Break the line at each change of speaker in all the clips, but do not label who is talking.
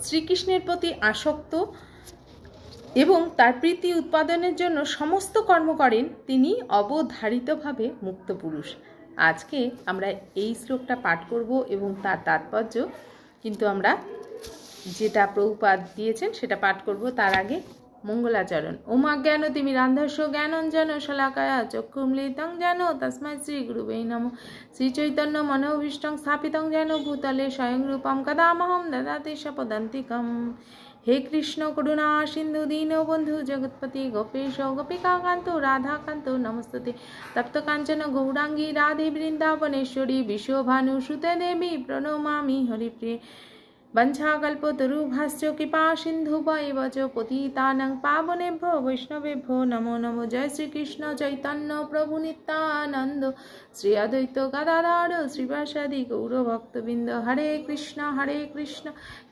শ্রীকৃষ্ণের প্রতি আসক্ত এবং তার প্রীতি উৎপাদনের জন্য সমস্ত কর্ম করেন, তিনি অবধারিতভাবে মুক্ত পুরুষ। আজকে আমরা এই শ্লোকটা পাঠ করব এবং তার তাৎপর্য কিন্তু আমরা যেটা প্রভুপাদ দিয়েছেন সেটা পাঠ করব। তার আগে মঙ্গলাচরণ। ওম অজ্ঞানতিমিরান্ধস্য জ্ঞানাঞ্জন শলাকায়া চক্ষুমলিতং যেন তস্मै শ্রী গুরুবে নমঃ। শ্রী চৈতন্য মনোভীষ্টং স্থাপিতং যেন ভূতলে স্বয়ং রূপম কদামহং দদাতি স্বপদান্তিকম। হে কৃষ্ণ করুণা সিন্ধু দীনবন্ধু জগৎপতি গোপেশ গোপিকাকান্ত রাধাকান্ত নমস্তুতে। তপ্ত কাঞ্চন গৌরাঙ্গী রাধে বৃন্দাবনেশ্বরী বিশ্বভানুসুতে দেবী প্রণমামি হরিপ্রিয়ে। वंशाकल्पतरुभ्यश्च कृपा सिन्धुभ्यैव च पतितानां पावनेभ्यो वैष्णवेभ्यो नमो नमो। जय श्री कृष्ण चैतन्य प्रभु नित्यानंद श्री अद्वैत गदाधर श्रीवासादि गौरभक्तवृंद। हरे कृष्ण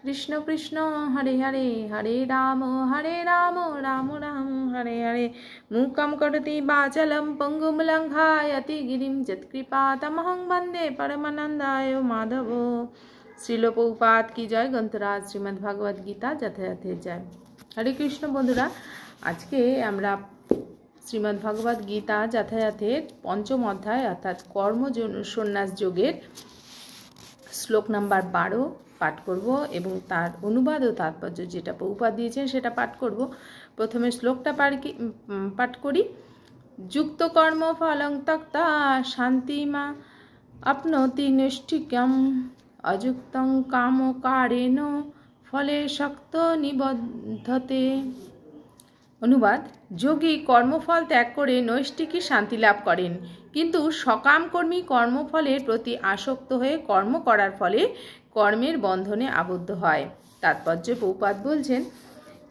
कृष्ण कृष्ण हरे हरे, हरे राम राम राम हरे हरे। मूकं करोति वाचालं पङ्गुं लङ्घयति गिरिं यत्कृपातमहं वन्दे परमानन्दाय माधव। শ্রীল প্রভুপাদ কি জয়। গ্রন্থরাজ শ্রীমদ্ ভাগবত গীতা যথাযথের জয়। হরে কৃষ্ণ বন্ধুরা, আজকে আমরা শ্রীমদ্ ভাগবত গীতা যথাযথের পঞ্চম অধ্যায় অর্থাৎ কর্ম সন্ন্যাস যোগের শ্লোক নাম্বার 12 পাঠ করব এবং তার অনুবাদ ও তাৎপর্য যেটা প্রভুপাদ দিয়েছেন সেটা পাঠ করব। প্রথমে শ্লোকটা পাঠ করি। যুক্ত কর্ম ফলং ত্যক্তা শান্তিমা আপনোতি নৈষ্ঠিক্যম অযুক্তং কামকারেণ ফলে শক্ত নিবদ্ধতে। অনুবাদ: যোগী কর্মফল ত্যাগ করে নৈষ্ঠিকী শান্তি লাভ করেন, কিন্তু সকামকর্মী কর্মফলের প্রতি আসক্ত হয়ে কর্ম করার ফলে কর্মের বন্ধনে আবদ্ধ হয়। তাৎপর্য প্রভুপাদ বলছেন,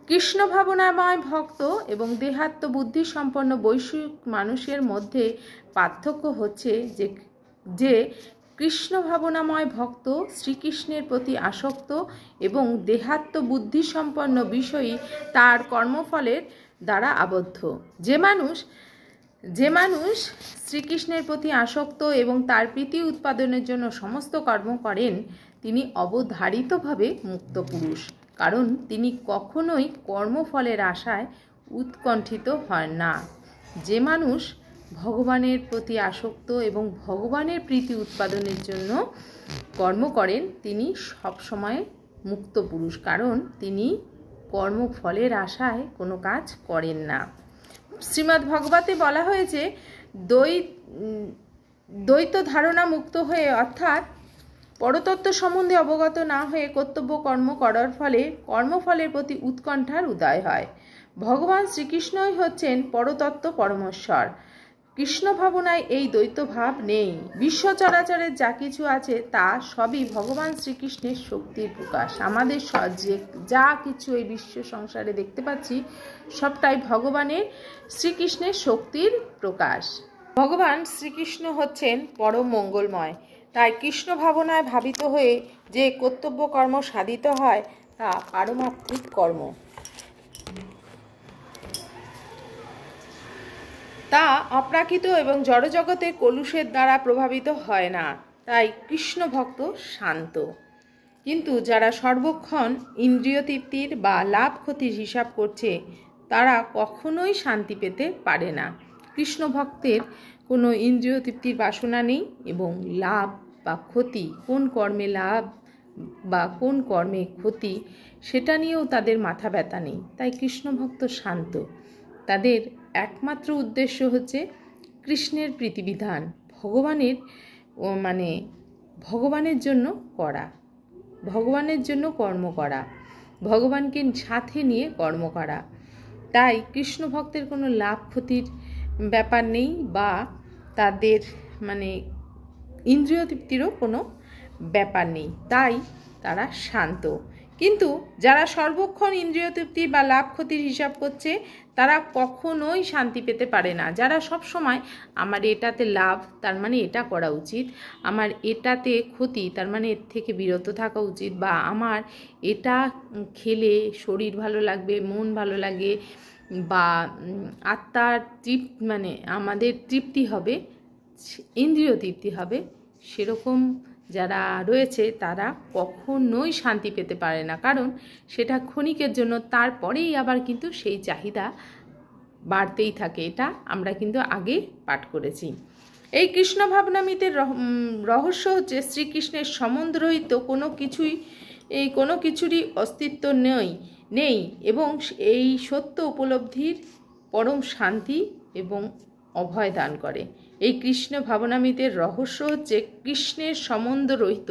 কৃষ্ণ ভাবনাময় ভক্ত এবং দেহাত্ম বুদ্ধি সম্পন্ন বৈশ্বিক মানুষের মধ্যে পার্থক্য হচ্ছে যে কৃষ্ণ ভাবনাময় ভক্ত শ্রীকৃষ্ণের প্রতি আসক্ত এবং দেহাত্ম বুদ্ধি সম্পন্ন বিষয়ী তার কর্মফলের দ্বারা আবদ্ধ। যে মানুষ শ্রীকৃষ্ণের প্রতি আসক্ত এবং তার প্রীতি উৎপাদনের জন্য সমস্ত কর্ম করেন, তিনি অবধারিতভাবে মুক্ত পুরুষ, কারণ তিনি কখনোই কর্মফলের আশায় উৎকণ্ঠিত হন না। যে মানুষ ভগবানের প্রতি আসক্ত এবং ভগবানের প্রীতি উৎপাদনের জন্য কর্ম করেন, তিনি সবসময় মুক্ত পুরুষ, কারণ তিনি কর্মফলের আশায় কোনো কাজ করেন না। শ্রীমদ্ ভাগবতে বলা হয়েছে, দ্বৈত ধারণা মুক্ত হয়ে অর্থাৎ পরতত্ত্ব সম্বন্ধে অবগত না হয়ে কর্তব্য কর্ম করার ফলে কর্মফলের প্রতি উৎকণ্ঠার উদয় হয়। ভগবান শ্রীকৃষ্ণই হচ্ছেন পরতত্ত্ব পরমেশ্বর। কৃষ্ণ ভাবনায় এই দ্বৈত ভাব নেই। বিশ্ব চরাচরের যা কিছু আছে তা সবই ভগবান শ্রীকৃষ্ণের শক্তির প্রকাশ। আমাদের যা কিছু এই বিশ্ব সংসারে দেখতে পাচ্ছি সবটাই ভগবানের শ্রীকৃষ্ণের শক্তির প্রকাশ। ভগবান শ্রীকৃষ্ণ হচ্ছেন পরম মঙ্গলময়। তাই কৃষ্ণ ভাবনায় ভাবিত হয়ে যে কর্তব্য কর্ম সাধিত হয় তা পারমার্থিক কর্ম, তা অপ্রাকৃত এবং জড়জগতের কলুষের দ্বারা প্রভাবিত হয় না। তাই কৃষ্ণ ভক্ত শান্ত। কিন্তু যারা সর্বক্ষণ ইন্দ্রিয় তৃপ্তির বা লাভ ক্ষতির হিসাব করছে, তারা কখনোই শান্তি পেতে পারে না। কৃষ্ণ ভক্তের কোনো ইন্দ্রিয় তৃপ্তির বাসনা নেই এবং লাভ বা ক্ষতি, কোন কর্মে লাভ বা কোন কর্মে ক্ষতি, সেটা নিয়েও তাদের মাথা ব্যথা নেই। তাই কৃষ্ণ ভক্ত শান্ত। তাদের একমাত্র উদ্দেশ্য হচ্ছে কৃষ্ণের প্রীতিবিধান, ভগবানের জন্য করা, ভগবানের জন্য কর্ম করা, ভগবানকে সাথে নিয়ে কর্ম করা। তাই কৃষ্ণ ভক্তের কোনো লাভ ক্ষতির ব্যাপার নেই বা তাদের ইন্দ্রিয় তৃপ্তিরও কোনো ব্যাপার নেই। তাই তারা শান্ত। কিন্তু যারা সর্বক্ষণ ইন্দ্রিয় তৃপ্তি বা লাভ ক্ষতির হিসাব করছে, তারা কখনোই শান্তি পেতে পারে না। যারা সব সময় আমার এটাতে লাভ, তার মানে এটা করা উচিত, আমার এটাতে ক্ষতি, তার মানে এর থেকে বিরত থাকা উচিত, বা আমার এটা খেলে শরীর ভালো লাগবে, মন ভালো লাগে, বা আত্মার আমাদের তৃপ্তি হবে, ইন্দ্রিয় তৃপ্তি হবে, সেরকম যারা রয়েছে তারা কখনোই শান্তি পেতে পারে না, কারণ সেটা ক্ষণিকের জন্য, তারপরেই আবার কিন্তু সেই চাহিদা বাড়তেই থাকে। এটা আমরা কিন্তু আগে পাঠ করেছি। এই কৃষ্ণ ভাবনামৃতের রহস্য হচ্ছে শ্রীকৃষ্ণের সম্বন্ধরহিত কোনো কিছুরই অস্তিত্ব নেই এবং এই সত্য উপলব্ধির পরম শান্তি এবং অভয় দান করে। এই কৃষ্ণ ভাবনামৃতের রহস্য হচ্ছে কৃষ্ণের সম্বন্ধ রহিত,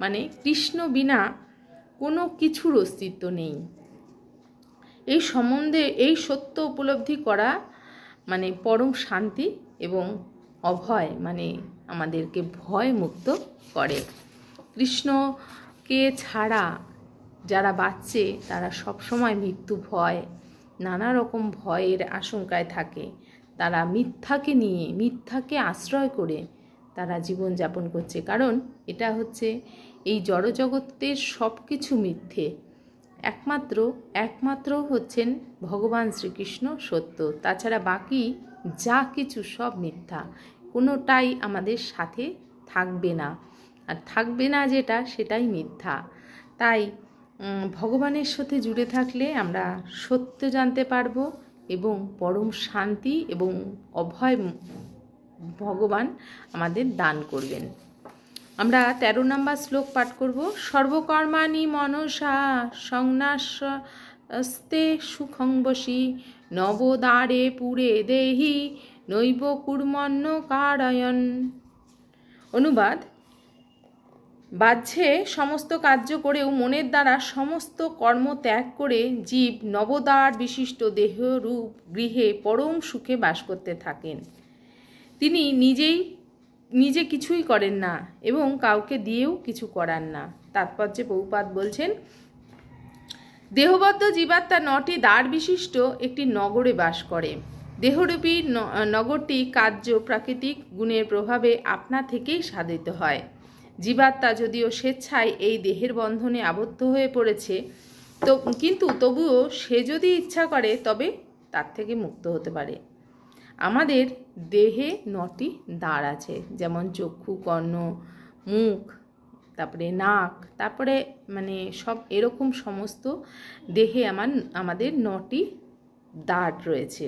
মানে কৃষ্ণ বিনা কোনো কিছুর অস্তিত্ব নেই। এই সম্বন্ধে এই সত্য উপলব্ধি করা মানে পরম শান্তি এবং অভয়, মানে আমাদেরকে ভয় মুক্ত করে। কৃষ্ণকে ছাড়া যারা বাঁচছে তারা সবসময় মৃত্যু ভয়, নানা রকম ভয়ের আশঙ্কায় থাকে। তারা মিথ্যাকে আশ্রয় করে তারা জীবনযাপন করছে, কারণ এটা হচ্ছে এই জড়জগতের সব কিছু মিথ্যে, একমাত্র হচ্ছেন ভগবান শ্রীকৃষ্ণ সত্য। তাছাড়া বাকি যা কিছু সব মিথ্যা, কোনোটাই আমাদের সাথে থাকবে না, আর থাকবে না যেটা সেটাই মিথ্যা। তাই ভগবানের সাথে জুড়ে থাকলে আমরা সত্য জানতে পারবো এবং পরম শান্তি এবং অভয় ভগবান আমাদের দান করবেন। আমরা 13 নম্বর শ্লোক পাঠ করব। সর্বকর্মাণি মনসা সংনাশস্তে সুখং বশী নবদ্বারে পুরে দেহি নৈব কুর্মণ্য কারয়ন। অনুবাদ: বাহ্যে সমস্ত কার্য করেও মনের দ্বারা সমস্ত কর্ম ত্যাগ করে জীব নবদ্বার বিশিষ্ট দেহরূপ গৃহে পরম সুখে বাস করতে থাকেন। তিনি নিজে কিছুই করেন না এবং কাউকে দিয়েও কিছু করান না। তাৎপর্যে প্রভুপাদ বলছেন, দেহবদ্ধ জীবাত্মা 9টি দ্বার বিশিষ্ট একটি নগরে বাস করে। দেহরূপী নগরটি কার্য প্রাকৃতিক গুণের প্রভাবে আপনা থেকেই সাধিত হয়। জীবাত্মা যদিও স্বেচ্ছায় এই দেহের বন্ধনে আবদ্ধ হয়ে পড়েছে, কিন্তু তবুও সে যদি ইচ্ছা করে তবে তার থেকে মুক্ত হতে পারে। আমাদের দেহে 9টি দ্বার আছে, যেমন চক্ষু, কর্ণ, মুখ, তারপরে নাক, তারপরে মানে সব এরকম সমস্ত দেহে আমাদের 9টি দ্বার রয়েছে।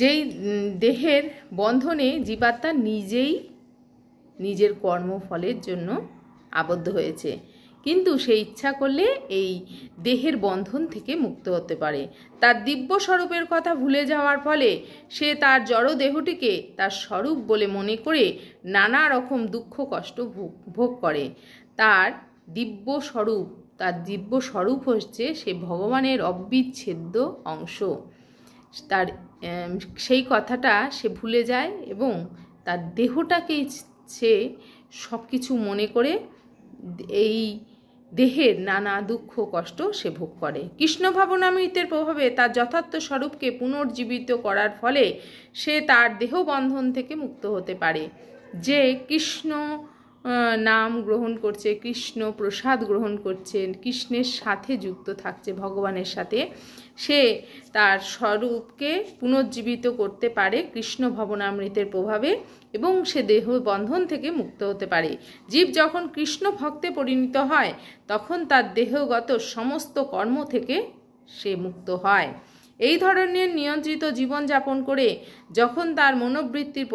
যেই দেহের বন্ধনে জীবাত্মা নিজের কর্মফলের জন্য আবদ্ধ হয়েছে, কিন্তু সে ইচ্ছা করলে এই দেহের বন্ধন থেকে মুক্ত হতে পারে। তার দিব্য স্বরূপের কথা ভুলে যাওয়ার ফলে সে তার জড় দেহটিকে তার স্বরূপ বলে মনে করে নানা রকম দুঃখ কষ্ট ভোগ করে। তার দিব্য স্বরূপ হচ্ছে সে ভগবানের অবিচ্ছেদ্য অংশ। তার সেই কথাটা সে ভুলে যায় এবং তার দেহটাকেই সে সব কিছু মনে করে এই দেহের নানা দুঃখ কষ্ট সে ভোগ করে। কৃষ্ণ ভাবনামৃতের প্রভাবে তার যথার্থ স্বরূপকে পুনর্জীবিত করার ফলে সে তার দেহ বন্ধন থেকে মুক্ত হতে পারে। যে কৃষ্ণ নাম গ্রহণ করছে, কৃষ্ণ প্রসাদ গ্রহণ করছে, কৃষ্ণের সাথে যুক্ত থাকছে, ভগবানের সাথে, সে তার স্বরূপকে পুনর্জীবিত করতে পারে কৃষ্ণ ভাবনামৃতের প্রভাবে এবং সে দেহ বন্ধন থেকে মুক্ত হতে পারে। জীব যখন কৃষ্ণ ভক্তে পরিণত হয় তখন তার দেহগত সমস্ত কর্ম থেকে সে মুক্ত হয়। এই ধরনের নিয়ন্ত্রিত জীবনযাপন করে যখন তার মনোবৃত্তির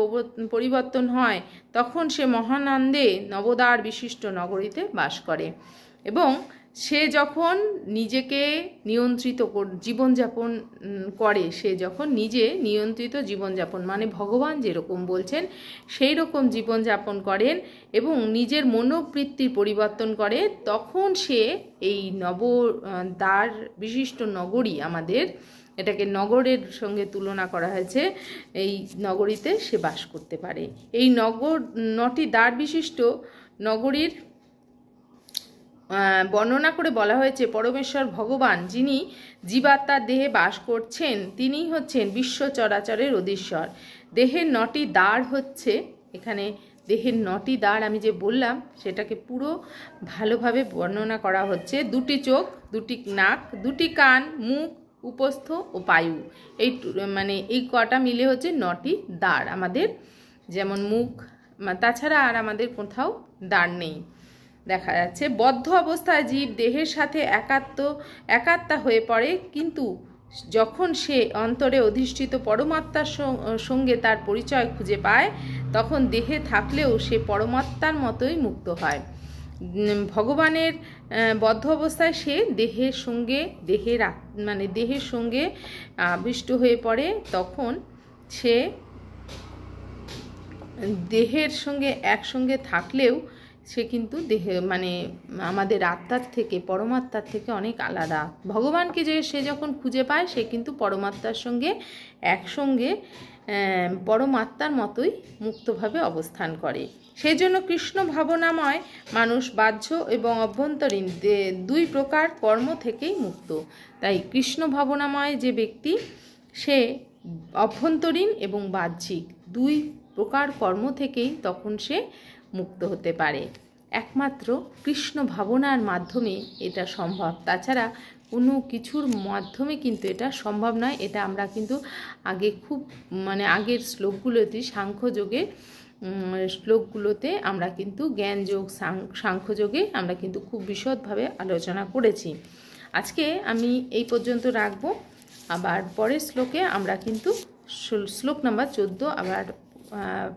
পরিবর্তন হয় তখন সে মহানন্দে নবদ্বার বিশিষ্ট নগরীতে বাস করে এবং সে যখন নিজেকে নিয়ন্ত্রিত জীবনযাপন করে, সে যখন নিজে নিয়ন্ত্রিত জীবনযাপন মানে ভগবান যেরকম বলছেন সেই রকম জীবনযাপন করেন এবং নিজের মনোবৃত্তির পরিবর্তন করে, তখন সে এই নবদ্বার বিশিষ্ট নগরী, আমাদের এটাকে নগরের সঙ্গে তুলনা করা হয়েছে, এই নগরীতে সে বাস করতে পারে। এই 9টি দ্বার বিশিষ্ট নগরীর বর্ণনা করে বলা হয়েছে, পরমেশ্বর ভগবান যিনি জীবাত্মার দেহে বাস করছেন তিনিই হচ্ছেন বিশ্ব চরাচরের অধীশ্বর। দেহের 9টি দ্বার হচ্ছে, এখানে দেহের 9টি দ্বার আমি যে বললাম সেটাকে পুরো ভালোভাবে বর্ণনা করা হচ্ছে। 2টি চোখ, 2টি নাক, 2টি কান, মুখ, উপস্থ ও পায়ু, এই মানে এই কটা মিলে হচ্ছে 9টি দ্বার আমাদের। যেমন মুখ, তাছাড়া আর আমাদের কোথাও দ্বার নেই। দেখা যাচ্ছে বদ্ধ অবস্থায় জীব দেহের সাথে একাত্মা হয়ে পড়ে, কিন্তু যখন সে অন্তরে অধিষ্ঠিত পরমাত্মার সঙ্গে তার পরিচয় খুঁজে পায়, তখন দেহে থাকলেও সে পরমাত্মার মতোই মুক্ত হয়। ভগবানের বদ্ধ অবস্থায় সে দেহের সঙ্গে আবিষ্ট হয়ে পড়ে, তখন সে দেহের সঙ্গে একসঙ্গে থাকলেও সে কিন্তু আমাদের আত্মার থেকে, পরমাত্মার থেকে অনেক আলাদা। ভগবানকে সে যখন খুঁজে পায়, সে কিন্তু পরমাত্মার সঙ্গে একসঙ্গে পরমাত্মার মতোই মুক্তভাবে অবস্থান করে। সেই জন্য কৃষ্ণ ভাবনাময় মানুষ বাহ্য এবং অভ্যন্তরীণ দুই প্রকার কর্ম থেকেই মুক্ত। তাই কৃষ্ণ ভাবনাময় যে ব্যক্তি, সে অভ্যন্তরীণ এবং বাহ্যিক দুই প্রকার কর্ম থেকেই তখন সে মুক্ত হতে পারে। একমাত্র কৃষ্ণ ভাবনার মাধ্যমে এটা সম্ভব, তাছাড়া কোনো কিছুর মাধ্যমে কিন্তু এটা সম্ভব নয়। এটা আমরা কিন্তু আগের শ্লোকগুলোতে, সাংখ্যযোগের শ্লোকগুলোতে আমরা কিন্তু জ্ঞানযোগ, সাংখ্যযোগে আমরা কিন্তু খুব বিশদভাবে আলোচনা করেছি। আজকে আমি এই পর্যন্ত রাখবো। আবার পরের শ্লোকে আমরা কিন্তু শ্লোক নাম্বার 14 আবার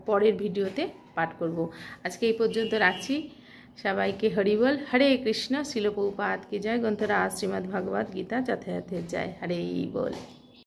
পরের ভিডিওতে পাঠ করব। আজকে এই পর্যন্ত রাখছি। সবাইকে হরি বল। হরে কৃষ্ণ। শিল প্রভুপাদ কি জয়। গ্রন্থরাজ শ্রীমদ্ ভগবদ গীতা যথাযথের জয়। হরে বল।